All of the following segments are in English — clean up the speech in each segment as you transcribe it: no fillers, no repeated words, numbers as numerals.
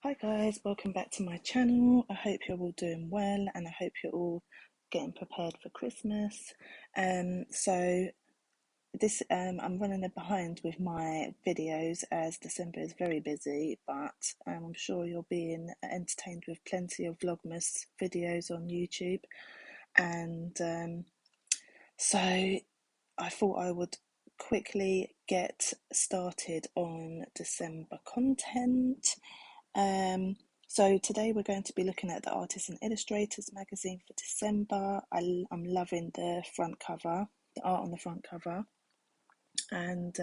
Hi guys, welcome back to my channel. I hope you're all doing well and I hope you're all getting prepared for Christmas. So this I'm running a behind with my videos as December is very busy, but I'm sure you're being entertained with plenty of Vlogmas videos on YouTube. And so I thought I would quickly get started on December content. So today we're going to be looking at the Artists and Illustrators Magazine for December. I'm loving the front cover, the art on the front cover, and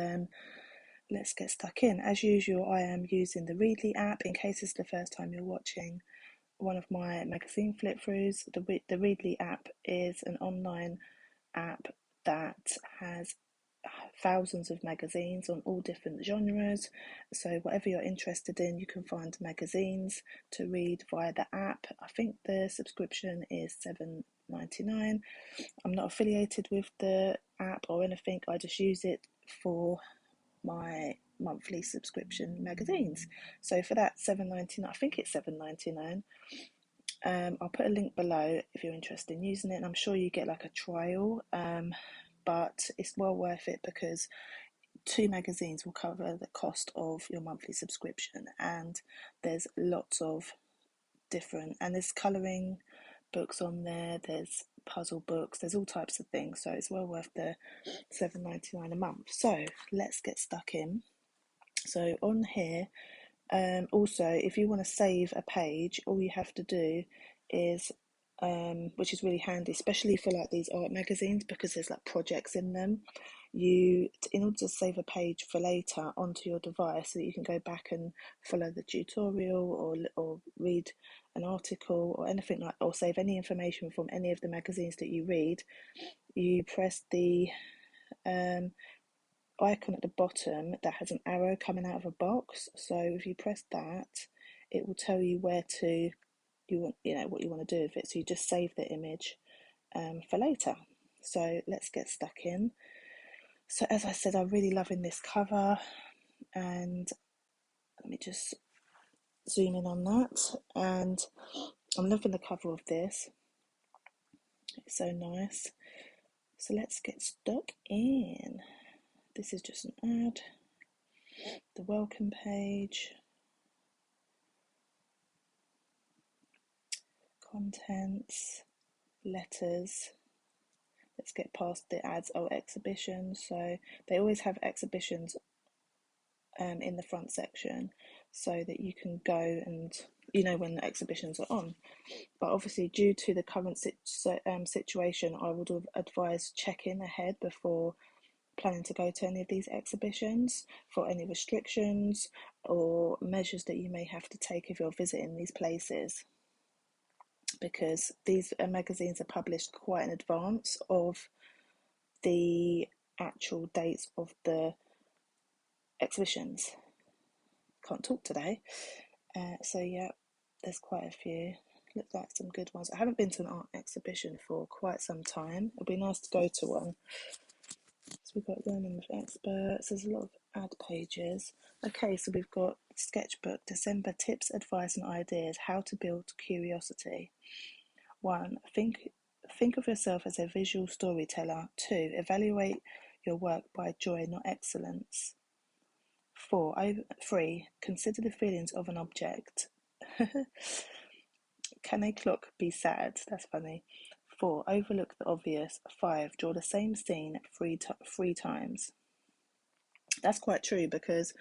let's get stuck in. As usual, I am using the Readly app. In case it's the first time you're watching one of my magazine flip-throughs, the Readly app is an online app that has thousands of magazines on all different genres. So whatever you're interested in, you can find magazines to read via the app. I think the subscription is $7.99. I'm not affiliated with the app or anything. I just use it for my monthly subscription magazines. So for that $7.99, I think it's $7.99. I'll put a link below if you're interested in using it, and I'm sure you get like a trial, but it's well worth it because 2 magazines will cover the cost of your monthly subscription, and there's lots of different, and there's colouring books on there, there's puzzle books, there's all types of things, so it's well worth the $7.99 a month. So let's get stuck in. So on here, also, if you want to save a page, all you have to do is, which is really handy, especially for like these art magazines, because there's like projects in them. In order to save a page for later onto your device, so that you can go back and follow the tutorial or read an article or anything like, or save any information from any of the magazines that you read, you press the icon at the bottom that has an arrow coming out of a box. So if you press that, it will tell you where to what you want to do with it. So you just save the image for later. So let's get stuck in. So as I said, I'm really loving this cover, and let me just zoom in on that. And I'm loving the cover of this. It's so nice. So let's get stuck in. This is just an ad, the welcome page, contents, letters. Let's get past the ads. Oh, exhibitions. So they always have exhibitions in the front section, so that you can go and when the exhibitions are on. But obviously, due to the current situation, I would advise checking ahead before planning to go to any of these exhibitions for any restrictions or measures that you may have to take if you're visiting these places, because these magazines are published quite in advance of the actual dates of the exhibitions. Can't talk today. So yeah, there's quite a few. Look like some good ones. I haven't been to an art exhibition for quite some time. It'd be nice to go to one. So we've got Learning with Experts. There's a lot of ad pages. Okay, so we've got Sketchbook, December Tips, Advice and Ideas, How to Build Curiosity. 1. Think of yourself as a visual storyteller. 2. Evaluate your work by joy, not excellence. 3. Consider the feelings of an object. Can a clock be sad? That's funny. 4. Overlook the obvious. 5. Draw the same scene three times. That's quite true, because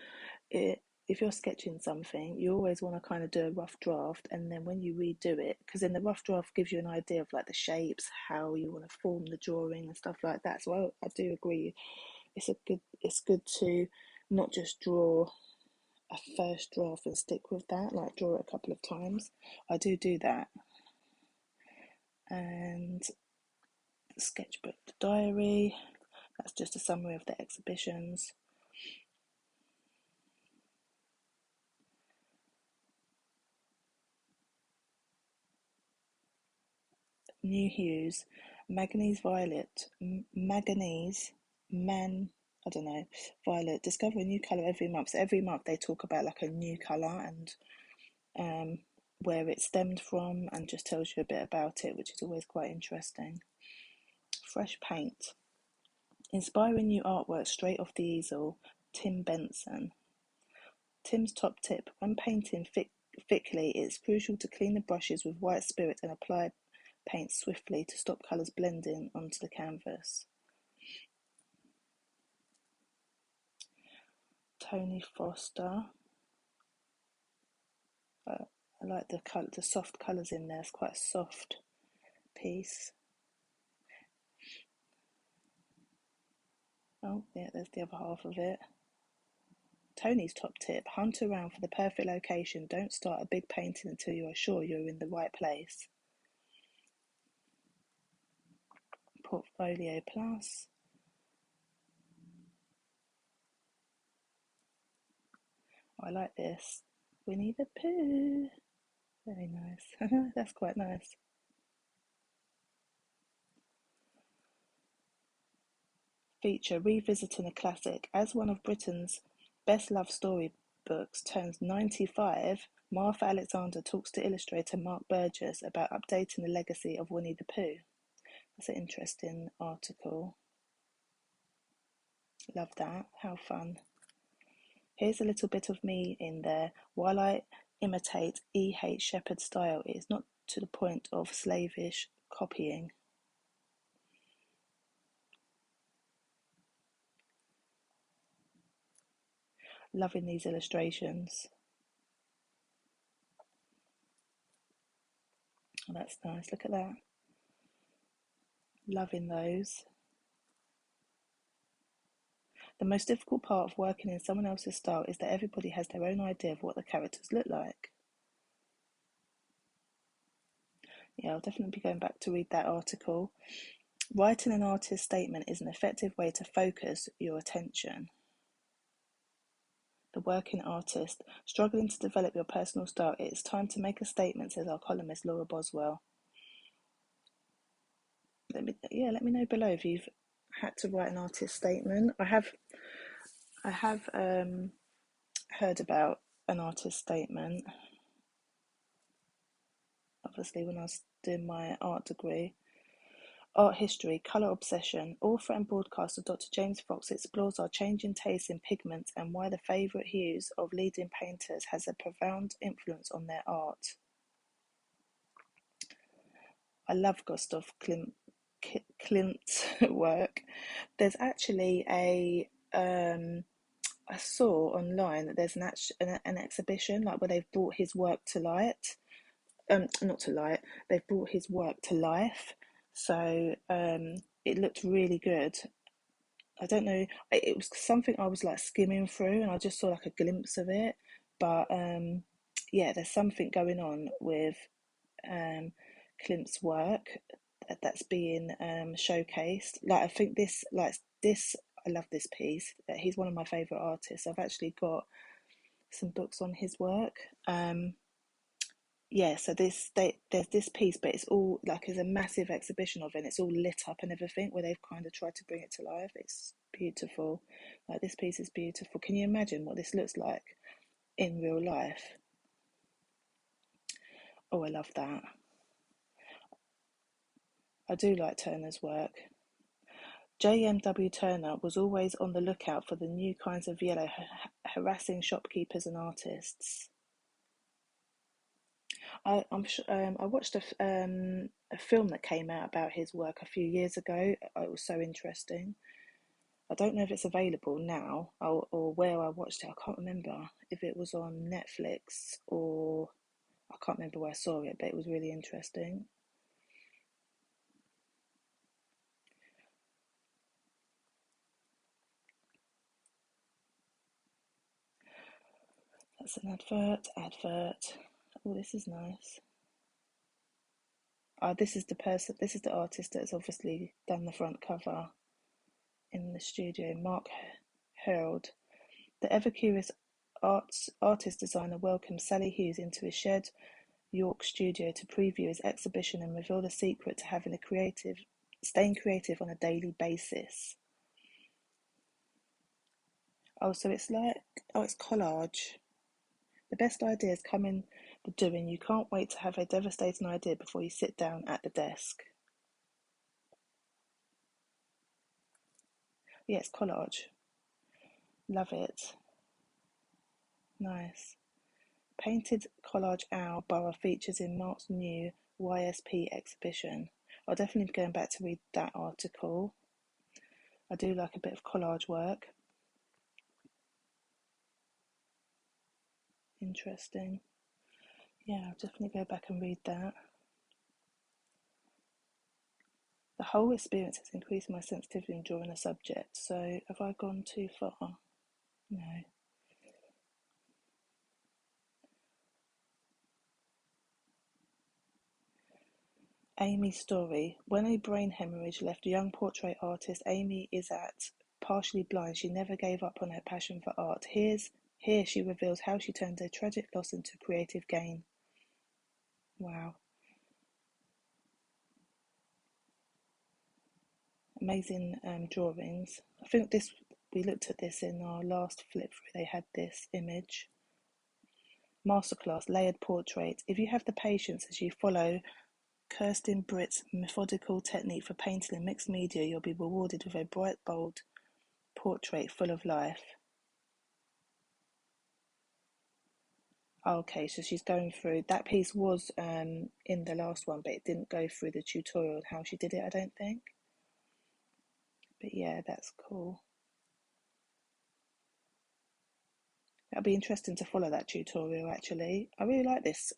if you're sketching something, you always want to kind of do a rough draft, and then when you redo it, because then the rough draft gives you an idea of like the shapes, how you want to form the drawing and stuff like that. So I do agree. It's good to not just draw a first draft and stick with that, like draw it a couple of times. I do that. And the sketchbook, the diary, that's just a summary of the exhibitions. New hues, manganese violet, I don't know, violet. Discover a new colour every month. So every month they talk about like a new colour, and where it stemmed from, and just tells you a bit about it, which is always quite interesting. Fresh paint. Inspiring new artwork straight off the easel, Tim Benson. Tim's top tip: when painting thickly, it's crucial to clean the brushes with white spirit and apply paint swiftly to stop colours blending onto the canvas. Tony Foster. I like the soft colours in there. It's quite a soft piece. Oh, yeah, there's the other half of it. Tony's top tip: hunt around for the perfect location. Don't start a big painting until you are sure you're in the right place. Portfolio Plus. I like this. Winnie the Pooh. Very nice. That's quite nice. Feature: revisiting a classic. As one of Britain's best love story books turns 95, Martha Alexander talks to illustrator Mark Burgess about updating the legacy of Winnie the Pooh. That's an interesting article. Love that. How fun. Here's a little bit of me in there. While I imitate E.H. Shepard's style, it is not to the point of slavish copying. Loving these illustrations. Oh, that's nice. Look at that. Loving those. The most difficult part of working in someone else's style is that everybody has their own idea of what the characters look like. Yeah, I'll definitely be going back to read that article. Writing an artist's statement is an effective way to focus your attention. The working artist. Struggling to develop your personal style, it is time to make a statement, says our columnist Laura Boswell. Let me know below if you've had to write an artist statement. I have heard about an artist statement, obviously, when I was doing my art degree. Art history, colour obsession. Author and broadcaster Dr. James Fox explores our changing tastes in pigments and why the favourite hues of leading painters has a profound influence on their art. I love Gustav Klimt's work. There's actually I saw online that there's an exhibition like where they've brought his work to light. Not to light. They've brought his work to life. So it looked really good. I don't know. It was something I was like skimming through, and I just saw like a glimpse of it. But yeah, there's something going on with Klimt's work that's being showcased. Like I think this, I love this piece. He's one of my favourite artists. I've actually got some books on his work. Yeah, so there's this piece, but it's all like there's a massive exhibition of it, and it's all lit up and everything, where they've kind of tried to bring it to life. It's beautiful. Like this piece is beautiful. Can you imagine what this looks like in real life? Oh, I love that. I do like Turner's work. J.M.W. Turner was always on the lookout for the new kinds of yellow, harassing shopkeepers and artists. I watched a film that came out about his work a few years ago. It was so interesting. I don't know if it's available now or where I watched it. I can't remember if it was on Netflix or I can't remember where I saw it, but it was really interesting. That's an advert. Oh, this is nice. This is the artist that's obviously done the front cover in the studio, Mark Herald. The ever-curious artist designer welcomes Sally Hughes into his shared York studio to preview his exhibition and reveal the secret to staying creative on a daily basis. Oh, so it's like, it's collage. The best ideas come in the doing. You can't wait to have a devastating idea before you sit down at the desk. Yeah, it's collage. Love it. Nice. Painted collage owl borough features in Mark's new YSP exhibition. I'll definitely be going back to read that article. I do like a bit of collage work. Interesting. Yeah, I'll definitely go back and read that. The whole experience has increased my sensitivity in drawing a subject. So have I gone too far? No. Amy's story. When a brain hemorrhage left young portrait artist Amy Izzat partially blind, she never gave up on her passion for art. Here she reveals how she turned a tragic loss into creative gain. Wow. Amazing drawings. I think we looked at this in our last flip through. They had this image. Masterclass, layered portrait. If you have the patience as you follow Kirsten Britt's methodical technique for painting in mixed media, you'll be rewarded with a bright, bold portrait full of life. Okay, so she's going through, that piece was in the last one, but it didn't go through the tutorial on how she did it, I don't think. But yeah, that's cool. That'll be interesting to follow that tutorial, actually. I really like this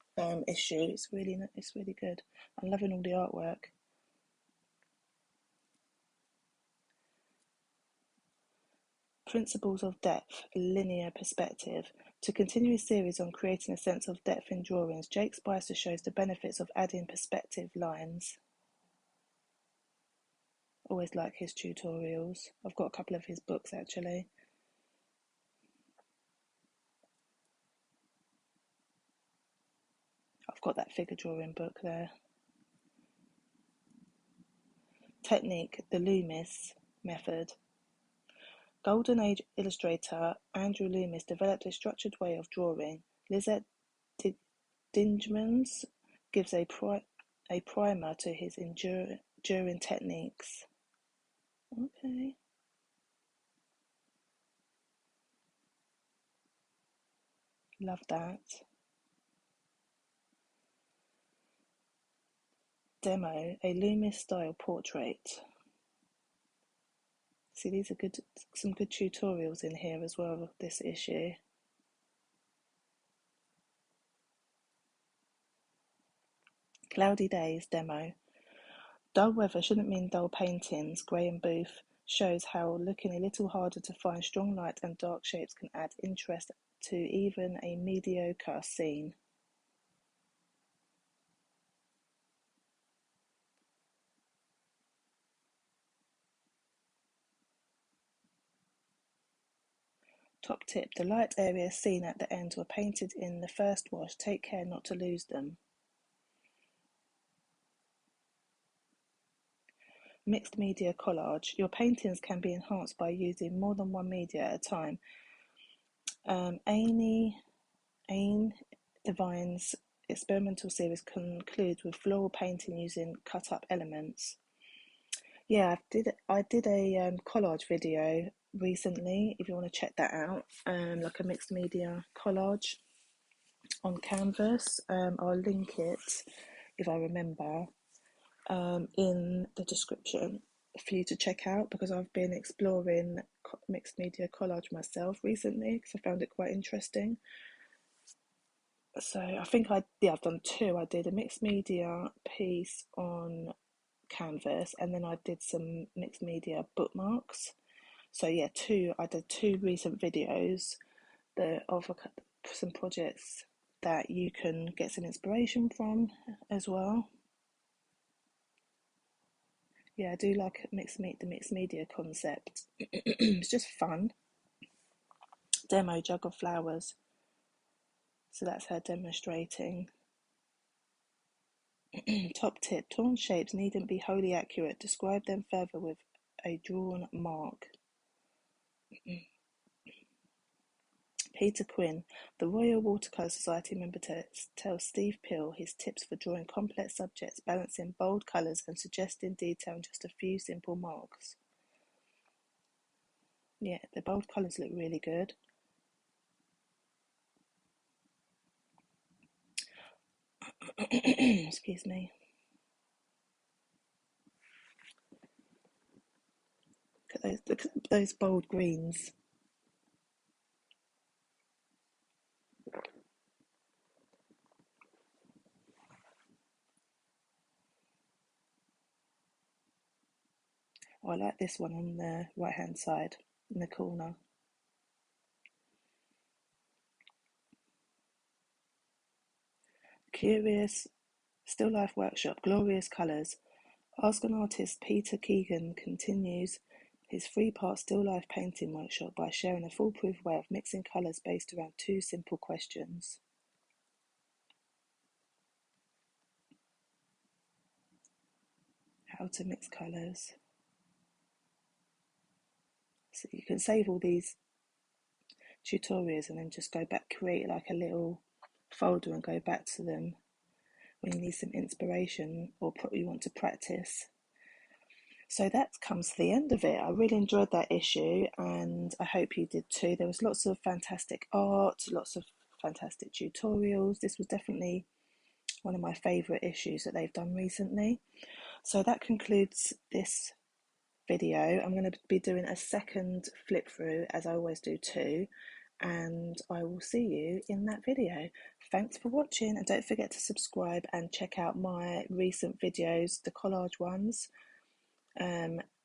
issue. It's really good. I'm loving all the artwork. Principles of depth, linear perspective. To continue a series on creating a sense of depth in drawings, Jake Spicer shows the benefits of adding perspective lines. Always like his tutorials. I've got a couple of his books, actually. I've got that figure drawing book there. Technique, the Loomis method. Golden Age illustrator Andrew Loomis developed a structured way of drawing. Lizette Dingemans gives a primer to his enduring techniques. Okay. Love that. Demo, a Loomis style portrait. See, these are some good tutorials in here as well, this issue. Cloudy Days demo. Dull weather shouldn't mean dull paintings. Graham Booth shows how looking a little harder to find strong light and dark shapes can add interest to even a mediocre scene. Top tip, the light areas seen at the end were painted in the first wash. Take care not to lose them. Mixed media collage. Your paintings can be enhanced by using more than one media at a time. Aine Devine's experimental series concludes with floral painting using cut-up elements. Yeah, I did a collage video recently, if you want to check that out, like a mixed media collage on canvas. I'll link it, if I remember, in the description for you to check out, because I've been exploring mixed media collage myself recently because I found it quite interesting. So I think I've done two. I did a mixed media piece on canvas, and then I did some mixed media bookmarks. So yeah, I did two recent videos of some projects that you can get some inspiration from as well. Yeah, I do like the mixed media concept. It's just fun. Demo jug of flowers. So that's her demonstrating. Top tip, torn shapes needn't be wholly accurate. Describe them further with a drawn mark. Peter Quinn, the Royal Watercolour Society member, tells Steve Peel his tips for drawing complex subjects, balancing bold colours and suggesting detail in just a few simple marks. Yeah, the bold colours look really good. Excuse me. Look at those bold greens. Oh, I like this one on the right hand side in the corner. Curious Still Life Workshop, Glorious Colours. Ask an Artist Peter Keegan continues his 3-part still life painting workshop by sharing a foolproof way of mixing colours based around 2 simple questions. How to mix colours. So you can save all these tutorials and then just go back, create like a little folder and go back to them when you need some inspiration or you want to practice. So that comes to the end of it. I really enjoyed that issue and I hope you did too. There was lots of fantastic art, lots of fantastic tutorials. This was definitely one of my favourite issues that they've done recently. So that concludes this video. I'm going to be doing a second flip through as I always do too, and I will see you in that video. Thanks for watching and don't forget to subscribe and check out my recent videos, the collage ones,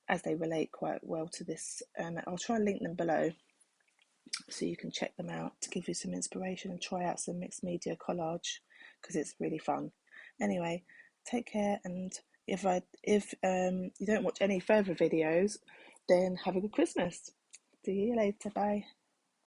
as they relate quite well to this. I'll try and link them below so you can check them out to give you some inspiration and try out some mixed media collage because it's really fun. Anyway, take care, and if you don't watch any further videos, then have a good Christmas. See you later. Bye.